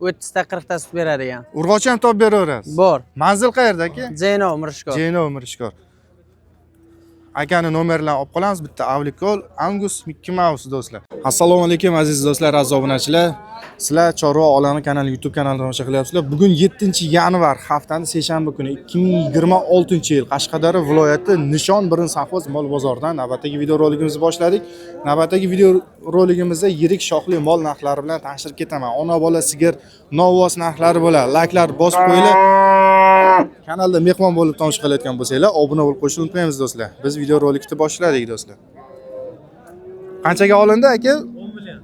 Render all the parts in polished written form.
'30 ta 40 ta sut beradigan. Urg'ochi ham topib beraverasiz. Bor. Manzil qayerda aka? Zeno Mirishkor. Jeno Mirishkor. Akani nomerlarini olib qolamiz. Bitta Avlikol, Angus, Mickey Mouse do'stlar. Assalomu alaykum aziz do'stlar, aziz obunachilar. Sizlar Chorva olami kanali YouTube kanalida tomosha qilyapsizlar. Bugun 7-yanvar haftani seshanba kuni 2026-yil Qashqadaryo viloyati Nishon birinchi safhoz mol bozoridan navbatdagi video roligimizni boshladik. Navbatdagi video roligimizda yirik shoxli mol narxlari bilan tanishtirib ketaman. Ona bola sigir novvos narxlari bilan layklar bosib qo'yinglar. Kanalda mehmon bo'lib tomosha qilayotgan bo'lsanglar, obuna bo'lib qo'yishni unutmaymiz do'stlar. Biz video rolikni boshladik do'stlar. Qanchaga olindi aka? 10 million.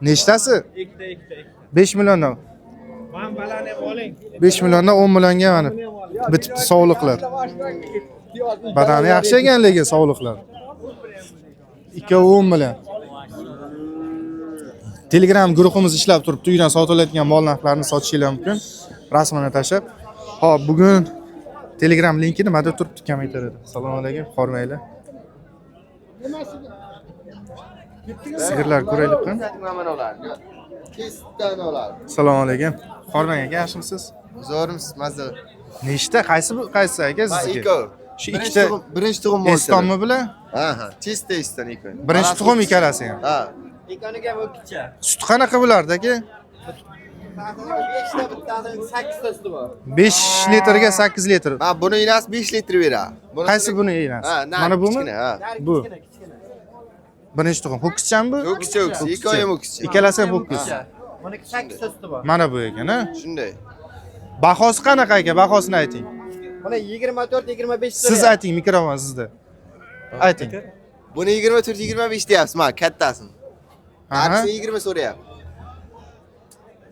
Nechtasi? Ikkita. 5 milliondan. Men balan ham oling. 5 milliondan 10 millionga mana bitibdi sog'liqlar. Badani yaxshi ekan lekin sog'liqlar. 2-10 million. Telegram guruhimiz ishlab turibdi. Uydan sotiladigan mol narxlarini sotishingiz mumkin. Rasmini tashlab. Hop, bugun Telegram linki nimada turibdi kommentariyada. Assalomu alaykum, hormaylar. Sigirlar ko'raylik qani? Assalomu alaykum. Hormang aka, yaxshimisiz? Zo'rmisiz, mazza. Nechta? Qaysi aka sizga? Shu ikkita birinchi tug'um bo'lsa. Estonmi bular? Ha, testa Eston ekan. Birinchi tug'um ikkalasi ham. Ha. Ekoniga o'kicha. Sut qanaqa bulardi aka? 5 ta bittasi 8 ta suti bor. 5 litrga 8 litr. Ha, buni inasi 5 litr beradi. Qaysi buni emas? Ha, Mana bumi? Ha. Bu. Birinchi tug'um. Ho'kizchan bu? Ho'kizcha, ikkovi ham ho'kizcha. Ikkalasi ham ho'kiz. Buniki 8 ta suti bor. Mana bu ekan, ha? Shunday. Bahosi qanaqa aka? Bahosini ayting. Buni 24-25 Siz ayting, mikrofon sizda. Ayting. Buni 24-25 deyapsiz, men kattasini. Aha. Narxi 20 so'rayapti.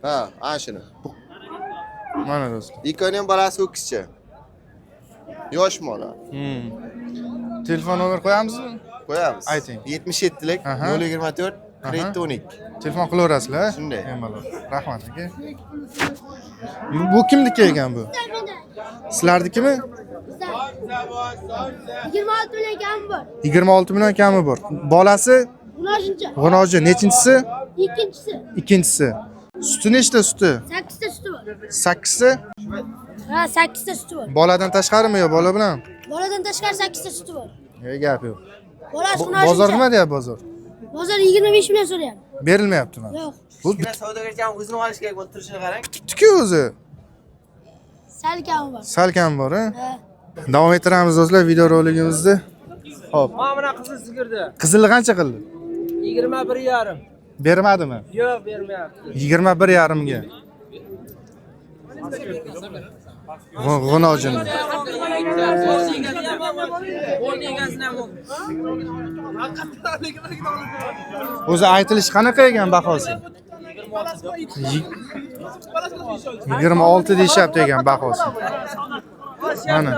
Ha, ana shuni. Mana do'stlar. Ikkovi ham bolasi ho'kizcha. Yosh mola. Telefon nomer qo'yamizmi? Qo'yamiz. Ayting. 77lik Aha. 024 12. Telefon qilaverasizlar. Shunday. Bemalol. Rahmat aka. Bu kimniki ekan bu? Sizlarnikimi? 26 million kami bor. 26 million kami bor. Bolasi? 16-chi. G'onoji nechinchisi? Ikkinchisi. Ikkinchisi. Suti nechta suti? 8 ta suti bor. 8 ta? Ha, 8 ta suti bor. Boladan tashqarimi yo bola bilan? Boladan tashqari 8 ta suti bor. Gap yo'q. Bolasi Bozor nima deyapti bozor? Bozor 25 million so'rayapti. Berilmayaptimi? Yo'q. Bu savdogarcha o'zini olish kerak bo'lib turishini qarang. bitdi-ku o'zi. Sal kami bor. Sal kam bor, ha? Ha. Davom ettiramiz do'stlar video roligimizni. Xo'p. Mana buna qizil sigirdi. Qizilni qancha qildi? 21,5. Bermadimi? Yo'q, bermayapti. 21,5 ga. G'unojin. O'zi aytilish qanaqa ekan bahosi? 26 deyishyapti ekan bahosi. Mana.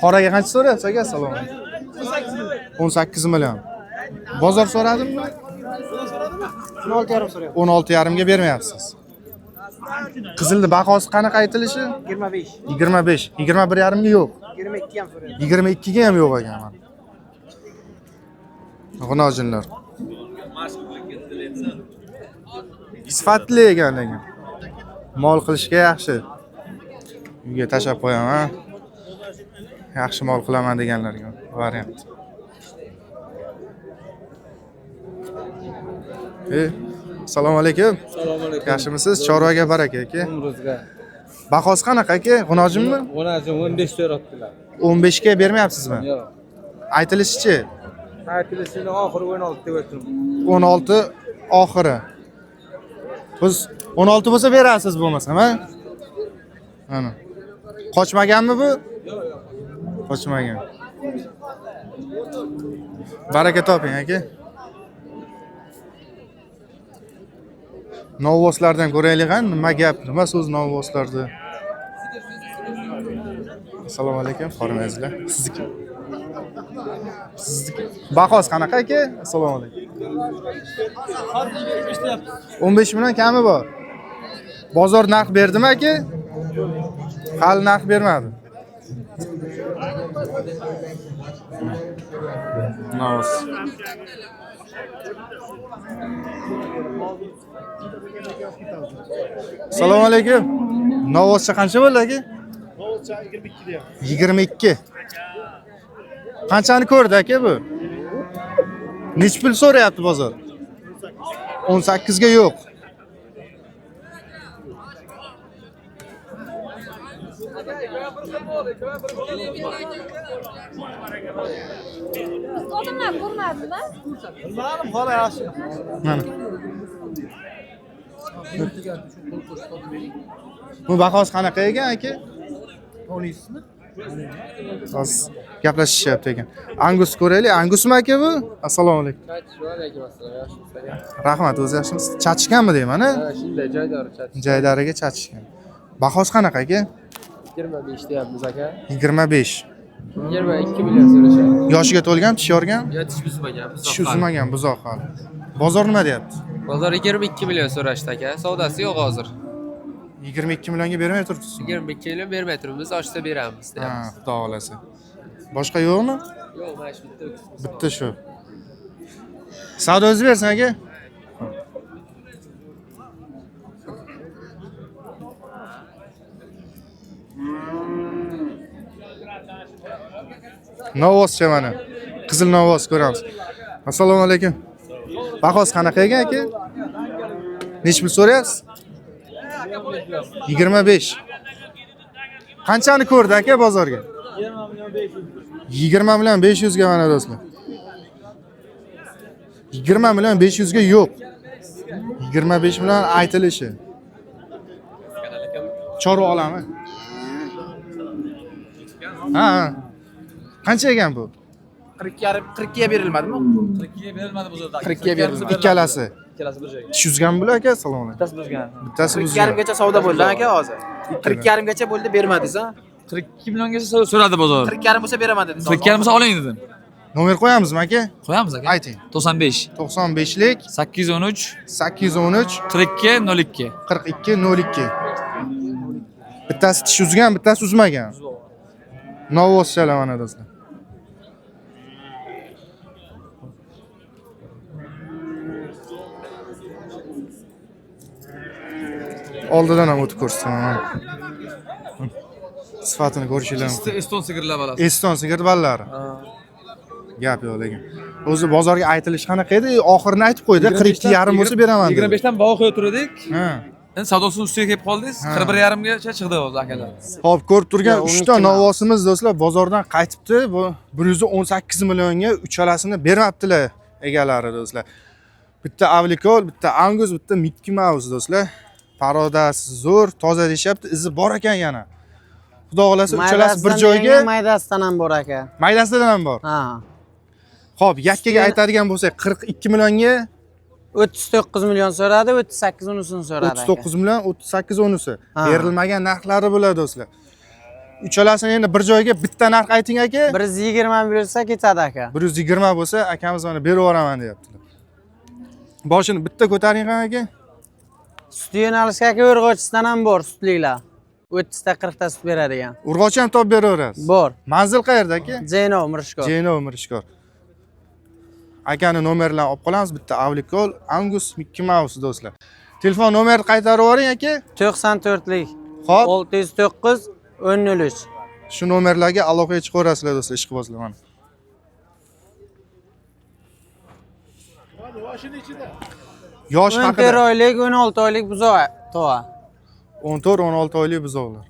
Qoraga qancha so'rayapsiz aka? Assalomu alaykum. 18 million. Bozor so'radimmi? 16,5 so'rayapti. 16,5 ga bermayapsiz. Qizilni bahosi qanaqa aytilishi? 25. 25. 21,5 ga yo'q. 22 ham so'rayapti. 22 ga ham yo'q ekan mana. G'unojinlar. Sifatli ekan lekin. Mol qilishga yaxshi. Uyga tashab qo'yaman. Yaxshi mol qilaman deganlarga variant. Assalomu alaykum. Assalomu alaykum. Yaxshimisiz? Chorvaga baraka aka. Umringizga. Bahosi qanaqa aka? G'unojinmi? 15 so'rabdilar. 15 ga bermayapsizmi? Yo'q. Aytilishicha Aytilishini oxiri 16 deb aytdim. 16 oxiri. Biz 16 bo'lsa berasiz bo'lmasam, ha? Mana. Qochmaganmi bu? Yo'q, yo'q. Qochmagan. Baraka toping aka. Novvoslardan ko'raylik, nima gap, nima so'z novvoslarda. Assalomu alaykum, hormaysizlar. Sizniki. Bahosi qanaqa aka? Assalomu alaykum. 15 million kami bor. Bozor narx berdimi aka? Hali narx bermadi. Nos. Assalomu alaykum. Novoscha qancha bo'ldi aka? Novoscha 22 deyapti. 22. Qanchani ko'rdi aka bu? Nech pul so'rayapti bozor? 18 ga yo'q. Odamlar ko'rmadimi? Bilmadim, xola yaxshi. Mana. Bu bahosi qanaqa ekan aka? To'laysizmi? Hozir gaplashishyapti ekan. Angus ko'raylik. Angusmi aka bu? Assalomu alaykum. Alaykum assalom, yaxshimisiz? Rahmat, o'zi yaxshimisiz? Chachishganmi deyman, ha? Shunday joydori chat. Joydariga chachishgan. Bahosi qanaqa aka? 25 deyapmiz aka. 25. 22 million so'rashadi. Yoshiga to'lgan, tish yorgan? Tish buzmagan, Tish uzmagan, buzoq hali. Bozor nima deyapti? Bozor 22 million so'rashdi aka. Savdosi yo'q hozir. 22 millionga bermay turibsiz. 22 million bermay turibmiz, oshsa beramiz Ha, deyapmiz. xudo xolasa. Boshqa yo'qmi? Yo'q, mana shu bitta. Bitta shu. Savdo o'zi bersin aka. Novoscha mana. Qizil novos ko'ramiz. Assalomu alaykum. Bahosi qanaqa ekan aka? Nech pul so'rayapsiz? 25. Qanchani ko'rdi aka bozorga? 20 million 500 ga mana do'stlar. 20 million 500 ga yo'q. 25 million aytilishi. Chorva olami? Ha. Qancha ekan bu? 42 ga berilmadimi? 42 ga berilmadi bozorda. 42 ga berilmadi. Ikkalasi. Ikkalasi bir joyga. Tish uzgan bular aka, assalomu alaykum. Bittasi buzgan. Bittasi 42 buzgan. gacha savdo bo'ldi aka hozir. 42 gacha bo'ldi bermadingiz ha? 42 milliongacha so'radi bozor. 42 bo'lsa beraman dedingiz. 42 bo'lsa oling dedim. Nomer qo'yamizmi aka? Qo'yamiz aka. Ayting. 95 95lik 813 813 42 02. 42 02. Bittasi tish uzgan, bittasi uzmagan. Novoschalar mana do'stlar. Oldidan ham o'tib ko'rsataman. Sifatini ko'rishinglar mumkin. Eston sigirlar balasi. Eston sigir ballari. Gap yo'q lekin. O'zi bozorga aytilish qanaqa edi? Oxirini aytib qo'ydi. 42,5 bo'lsa beraman dedi. 25 dan bog'i qo'yib turdik. Ha. Endi savdosini ustiga kelib qoldingiz. 41,5 gacha chiqdi hozir akalar. Hop, ko'rib turgan Ya, 3 ta 12 novosimiz do'stlar bozordan qaytibdi. Bu 118 millionga uchalasini bermabdilar egalari do'stlar. Bitta Avlikol, bitta Angus, bitta Mickey Mouse do'stlar. Parodasi zo'r, toza deyapti, izi bor ekan yana. Xudo xolasa uchalasi bir joyga, maydasidan ham bor aka. maydasidan ham bor. Ha. Xo'p, yakkaga aytadigan bo'lsak 42 millionga 39 million so'radi, 38 unisini so'radi aka. 39 million, 38 unisi. Ha. Berilmagan narxlari bo'ladi do'stlar. Uchalasini endi bir joyga bitta narx ayting aka. 120 bersa ketadi aka. 120 bo'lsa, akamiz mana berib yuboraman deyaptilar. Boshini bitta ko'taring ham aka. Sut yo'nalishga aka urg'ochisidan ham bor sutliklar. 30 ta 40 ta sut beradigan. Urg'ochi ham topib beraverasiz. Bor. Manzil qayerda aka? Jeno Mirishkor. Jeno Mirishkor. Akani nomerlarini olib qolamiz. Bitta Avlikol, Angus, Mickey Mouse do'stlar. Telefon nomerini qaytarib yuboring aka. 94lik Xo'p, 609 1003. shu nomerlarga aloqaga chiqaverasizlar do'stlar, ishqibozlar mana. Yosh 14 haqida oylik, 16 oylik buzoq to'a. 14-16 oylik buzovlar.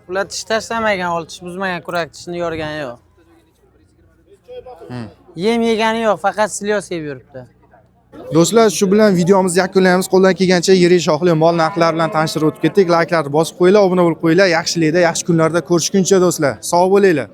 Ular tish tashlamagan, tish buzmagan, kurak tishni yorgani yo'q. Yem yegani yo'q, faqat silyos yeb yuribdi. Do'stlar, shu bilan videomizni yakunlaymiz. Qo'ldan kelgancha yirik shoxli mol narxlari bilan tanishtirib o'tib ketdik. Layklarni bosib qo'yinglar, obuna bo'lib qo'yinglar. Yaxshilikda, yaxshi kunlarda ko'rishguncha do'stlar. Sog' bo'linglar.